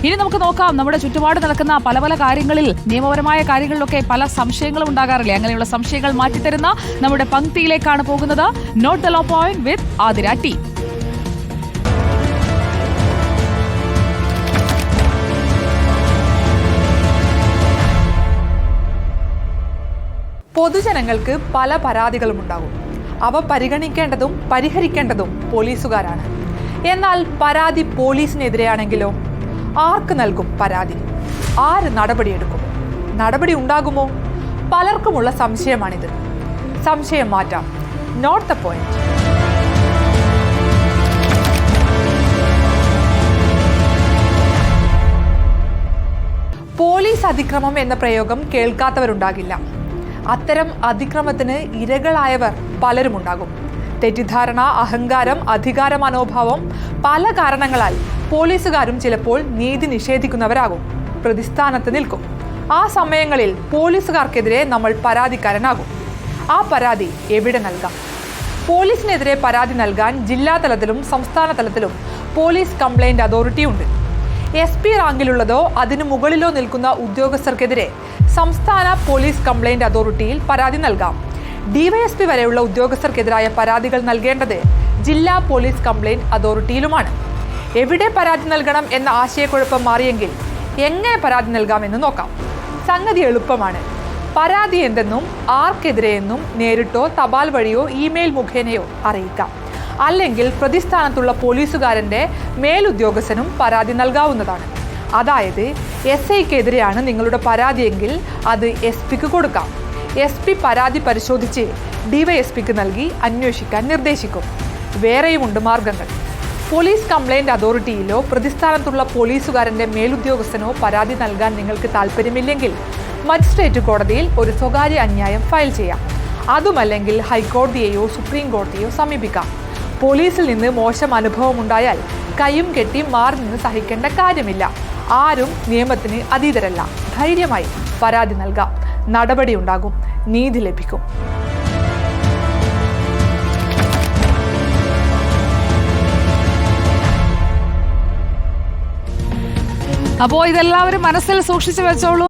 ഇനി നമുക്ക് നോക്കാം, നമ്മുടെ ചുറ്റുപാട് നടക്കുന്ന പല പല കാര്യങ്ങളിൽ, നിയമപരമായ കാര്യങ്ങളിലൊക്കെ പല സംശയങ്ങളും ഉണ്ടാകാറില്ലേ? അങ്ങനെയുള്ള സംശയങ്ങൾ മാറ്റിത്തരുന്ന നമ്മുടെ പങ്ക്തിയിലേക്കാണ് പോകുന്നത്. Note the law point with Athira T. പൊതുജനങ്ങൾക്ക് പല പരാതികളും ഉണ്ടാകും. അവ പരിഗണിക്കേണ്ടതും പരിഹരിക്കേണ്ടതും പോലീസുകാരാണ്. എന്നാൽ പരാതി പോലീസിനെതിരെയാണെങ്കിലോ ആർക്ക് നൽകും പരാതി? ആര് നടപടിയെടുക്കും? നടപടി ഉണ്ടാകുമോ? പലർക്കുമുള്ള സംശയമാണിത്. സംശയം മാറ്റാം. Not the point. പോലീസ് അതിക്രമം എന്ന പ്രയോഗം കേൾക്കാത്തവരുണ്ടാകില്ല. അത്തരം അതിക്രമത്തിന് ഇരകളായവർ പലരുമുണ്ടാകും. തെറ്റിദ്ധാരണ, അഹങ്കാരം, അധികാര മനോഭാവം, പല കാരണങ്ങളാൽ പോലീസുകാരും ചിലപ്പോൾ നീതി നിഷേധിക്കുന്നവരാകും, പ്രതിസ്ഥാനത്ത് നിൽക്കും. ആ സമയങ്ങളിൽ പോലീസുകാർക്കെതിരെ നമ്മൾ പരാതിക്കാരനാകും. ആ പരാതി എവിടെ നൽകാം? പോലീസിനെതിരെ പരാതി നൽകാൻ ജില്ലാ തലത്തിലും സംസ്ഥാന തലത്തിലും പോലീസ് കംപ്ലൈന്റ് അതോറിറ്റി ഉണ്ട്. SP റാങ്കിലുള്ളതോ അതിനു മുകളിലോ നിൽക്കുന്ന ഉദ്യോഗസ്ഥർക്കെതിരെ സംസ്ഥാന പോലീസ് കംപ്ലൈന്റ് അതോറിറ്റിയിൽ പരാതി നൽകാം. DYSP വരെയുള്ള ഉദ്യോഗസ്ഥർക്കെതിരായ പരാതികൾ നൽകേണ്ടത് ജില്ലാ പോലീസ് കംപ്ലൈന്റ് അതോറിറ്റിയിലുമാണ്. എവിടെ പരാതി നൽകണം എന്ന ആശയക്കുഴപ്പം മാറിയെങ്കിൽ എങ്ങനെ പരാതി നൽകാമെന്ന് നോക്കാം. സംഗതി എളുപ്പമാണ്. പരാതി എന്തെന്നും ആർക്കെതിരെയെന്നും നേരിട്ടോ തപാൽ വഴിയോ ഇമെയിൽ മുഖേനയോ അറിയിക്കാം. അല്ലെങ്കിൽ പ്രതിസ്ഥാനത്തുള്ള പോലീസുകാരൻ്റെ മേലുദ്യോഗസ്ഥനും പരാതി നൽകാവുന്നതാണ്. അതായത് SIക്കെതിരെയാണ് നിങ്ങളുടെ പരാതിയെങ്കിൽ അത് SP-ക്ക് കൊടുക്കാം. SP പരാതി പരിശോധിച്ച് DYSPക്ക് നൽകി അന്വേഷിക്കാൻ നിർദ്ദേശിക്കും. വേറെയുമുണ്ട് മാർഗങ്ങൾ. പോലീസ് കംപ്ലൈന്റ് അതോറിറ്റിയിലോ പ്രതിസ്ഥാനത്തുള്ള പോലീസുകാരൻ്റെ മേലുദ്യോഗസ്ഥനോ പരാതി നൽകാൻ നിങ്ങൾക്ക് താല്പര്യമില്ലെങ്കിൽ മജിസ്ട്രേറ്റ് കോടതിയിൽ ഒരു സ്വകാര്യ അന്യായം ഫയൽ ചെയ്യാം. അതുമല്ലെങ്കിൽ ഹൈക്കോടതിയെയോ സുപ്രീം കോടതിയോ സമീപിക്കാം. പോലീസിൽ നിന്ന് മോശം അനുഭവം ഉണ്ടായാൽ കൈയും കെട്ടി മാറി നിന്ന് സഹിക്കേണ്ട കാര്യമില്ല. ആരും നിയമത്തിന് അതീതരല്ല. ധൈര്യമായി പരാതി നൽകാം. നടപടി ഉണ്ടാകും. നീതി ലഭിക്കും. അപ്പോൾ ഇതെല്ലാവരും മനസ്സിൽ സൂക്ഷിച്ചു വെച്ചോളൂ.